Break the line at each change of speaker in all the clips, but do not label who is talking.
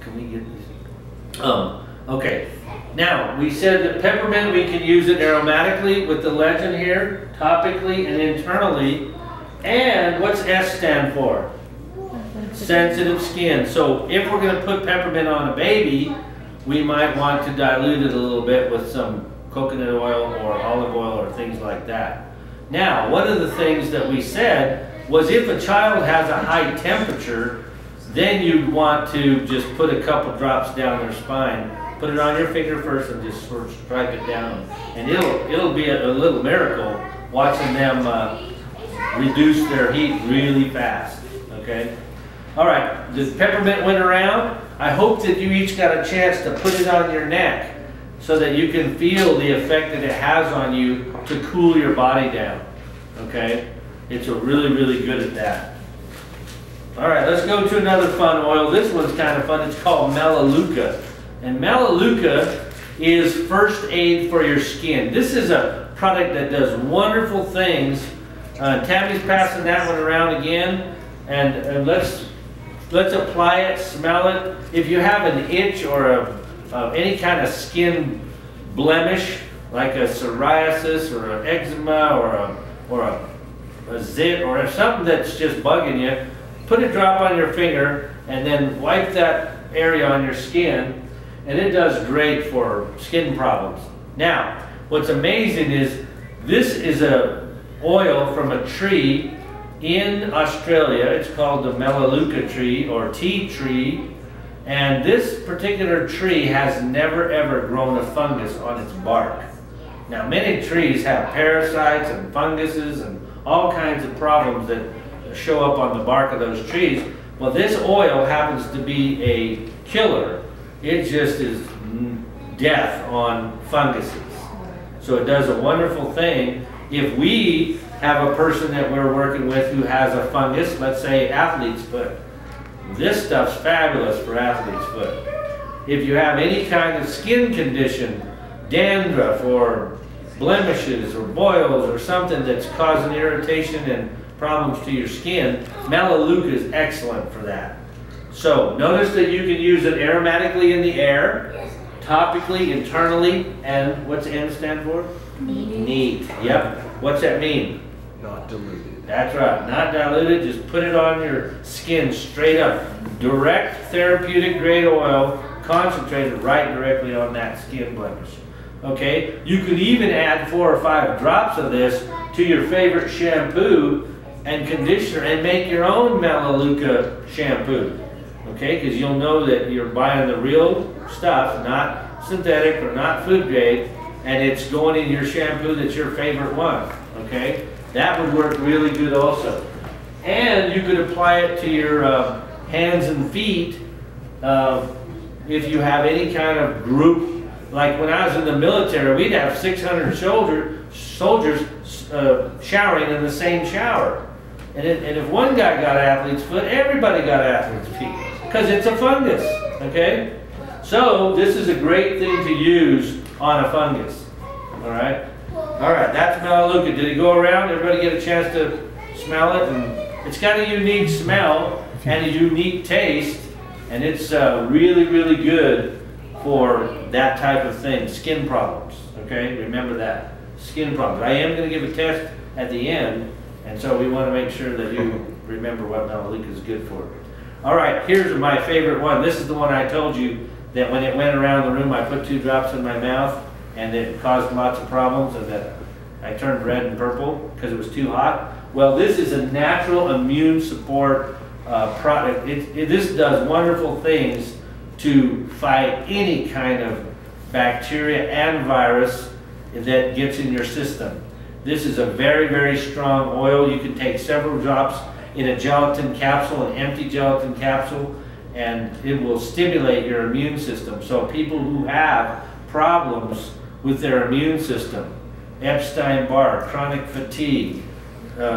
can we get this? Okay. Now, we said that peppermint, we can use it aromatically with the legend here, topically and internally. And what's S stand for? Sensitive skin. So if we're going to put peppermint on a baby, we might want to dilute it a little bit with some coconut oil or olive oil or things like that. Now, one of the things that we said was if a child has a high temperature, then you'd want to just put a couple drops down their spine. Put it on your finger first and just sort of stripe it down. And it'll be a little miracle watching them reduce their heat really fast, okay? All right, the peppermint went around. I hope that you each got a chance to put it on your neck so that you can feel the effect that it has on you to cool your body down, okay? It's really, really good at that. All right, let's go to another fun oil. This one's kind of fun. It's called Melaleuca. And Melaleuca is first aid for your skin. This is a product that does wonderful things. Tammy's passing that one around again. And let's apply it, smell it. If you have an itch or any kind of skin blemish, like a psoriasis or an eczema or a zit or something that's just bugging you, put a drop on your finger and then wipe that area on your skin. And it does great for skin problems. Now, what's amazing is this is a oil from a tree in Australia. It's called the Melaleuca tree or tea tree. And this particular tree has never ever grown a fungus on its bark. Now, many trees have parasites and funguses and all kinds of problems that show up on the bark of those trees. Well, this oil happens to be a killer. It just is death on funguses. So it does a wonderful thing. If we have a person that we're working with who has a fungus, let's say athlete's foot, this stuff's fabulous for athlete's foot. If you have any kind of skin condition, dandruff or blemishes or boils or something that's causing irritation and problems to your skin, Melaleuca is excellent for that. So notice that you can use it aromatically in the air, topically, internally, and what's N stand for? Neat. Yep. What's that mean?
Not diluted.
That's right. Not diluted. Just put it on your skin straight up. Direct therapeutic grade oil, concentrated right directly on that skin blemish. Okay? You could even add 4 or 5 drops of this to your favorite shampoo and conditioner and make your own Melaleuca shampoo. Okay, because you'll know that you're buying the real stuff, not synthetic or not food grade, and it's going in your shampoo that's your favorite one. Okay, that would work really good also. And you could apply it to your hands and feet if you have any kind of group. Like when I was in the military, we'd have 600 soldiers showering in the same shower. And if one guy got athlete's foot, everybody got athlete's feet. Because it's a fungus, okay? So this is a great thing to use on a fungus, all right? All right, that's Melaleuca. Did it go around? Everybody get a chance to smell it? And it's got a unique smell and a unique taste, and it's really, really good for that type of thing, skin problems, okay? Remember that, skin problems. I am going to give a test at the end, and so we want to make sure that you remember what Melaleuca is good for. All right, here's my favorite one. This is the one I told you that when it went around the room, I put 2 drops in my mouth, and it caused lots of problems, and that I turned red and purple because it was too hot. Well, this is a natural immune support product. This does wonderful things to fight any kind of bacteria and virus that gets in your system. This is a very, very strong oil. You can take several drops in a gelatin capsule, an empty gelatin capsule, and it will stimulate your immune system. So people who have problems with their immune system, Epstein-Barr, chronic fatigue,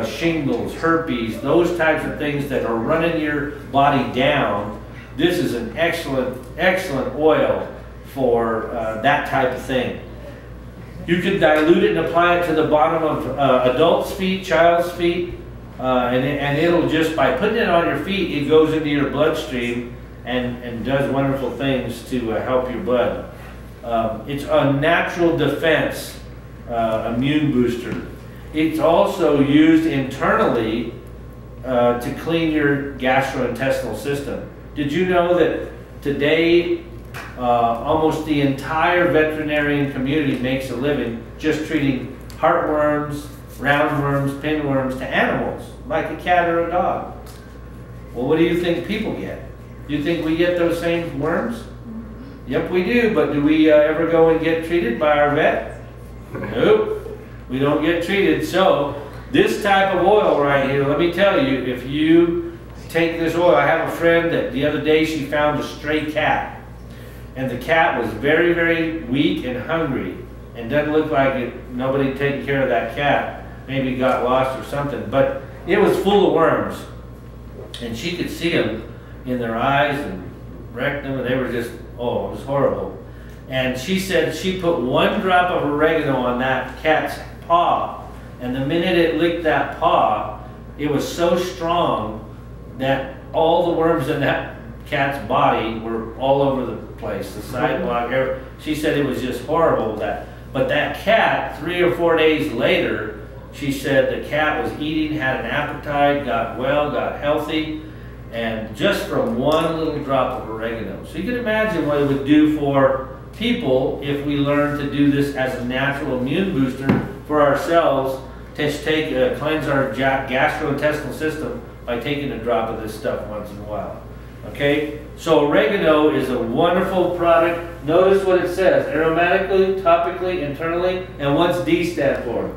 shingles, herpes, those types of things that are running your body down, this is an excellent, excellent oil for that type of thing. You can dilute it and apply it to the bottom of adults' feet, child's feet, and it'll just, by putting it on your feet, it goes into your bloodstream and does wonderful things to help your bud. It's a natural defense immune booster. It's also used internally to clean your gastrointestinal system. Did you know that today almost the entire veterinarian community makes a living just treating heartworms, roundworms, pinworms to animals, like a cat or a dog? Well, what do you think people get? Do you think we get those same worms? Yep, we do, but do we ever go and get treated by our vet? Nope, we don't get treated. So this type of oil right here, let me tell you, if you take this oil, I have a friend that the other day she found a stray cat, and the cat was very, very weak and hungry, and doesn't look like nobody taking care of that cat. Maybe got lost or something, but it was full of worms, and she could see them in their eyes and rectum, and they were just, oh, it was horrible. And she said she put 1 drop of oregano on that cat's paw, and the minute it licked that paw, it was so strong that all the worms in that cat's body were all over the place, the sidewalk. She said it was just horrible. But that cat, 3 or 4 days later, she said the cat was eating, had an appetite, got well, got healthy, and just from 1 little drop of oregano. So you can imagine what it would do for people if we learn to do this as a natural immune booster for ourselves, to cleanse our gastrointestinal system by taking a drop of this stuff once in a while. Okay, so oregano is a wonderful product. Notice what it says: aromatically, topically, internally, and what's D stand for?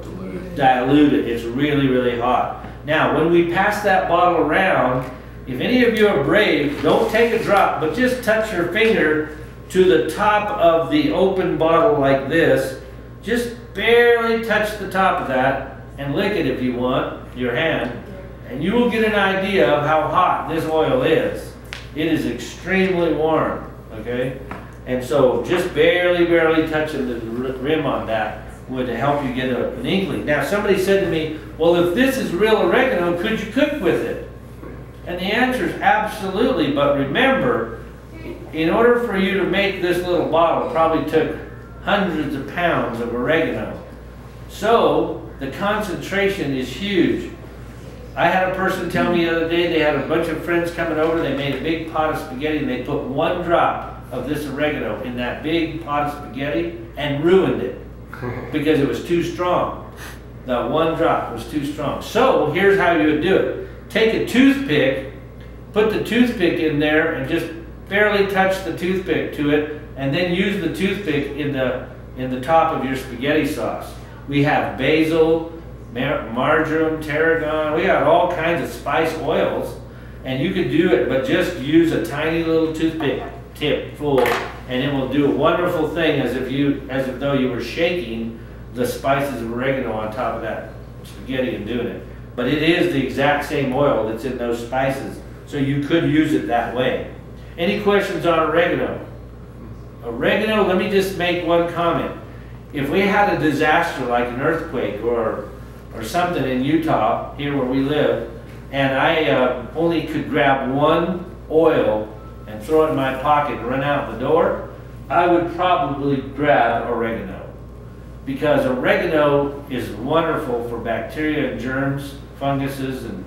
Diluted. It's really, really hot. Now, when we pass that bottle around, if any of you are brave, don't take a drop, but just touch your finger to the top of the open bottle like this. Just barely touch the top of that and lick it if you want, your hand, and you will get an idea of how hot this oil is. It is extremely warm, okay? And so just barely touching the rim on that would help you get an inkling. Now, somebody said to me, well, if this is real oregano, could you cook with it? And the answer is absolutely, but remember, in order for you to make this little bottle, it probably took hundreds of pounds of oregano. So the concentration is huge. I had a person tell me the other day they had a bunch of friends coming over, they made a big pot of spaghetti, and they put 1 drop of this oregano in that big pot of spaghetti and ruined it because it was too strong. That 1 drop was too strong. So here's how you would do it. Take a toothpick, put the toothpick in there and just barely touch the toothpick to it, and then use the toothpick in the top of your spaghetti sauce. We have basil, marjoram, tarragon, we got all kinds of spice oils, and you could do it, but just use a tiny little toothpick tip full, and it will do a wonderful thing as if though you were shaking the spices of oregano on top of that spaghetti and doing it. But it is the exact same oil that's in those spices, so you could use it that way. Any questions on oregano? Oregano, let me just make one comment. If we had a disaster like an earthquake or something in Utah, here where we live, and I only could grab 1 oil and throw it in my pocket and run out the door, I would probably grab oregano. Because oregano is wonderful for bacteria and germs, funguses and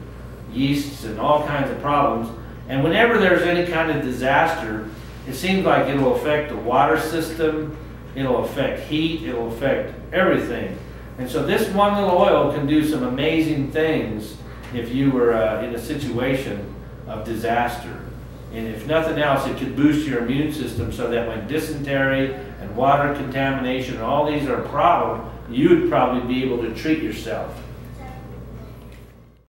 yeasts and all kinds of problems. And whenever there's any kind of disaster, it seems like it'll affect the water system, it'll affect heat, it'll affect everything. And so this 1 little oil can do some amazing things if you were in a situation of disaster. And if nothing else, it could boost your immune system so that when dysentery and water contamination and all these are a problem, you would probably be able to treat yourself.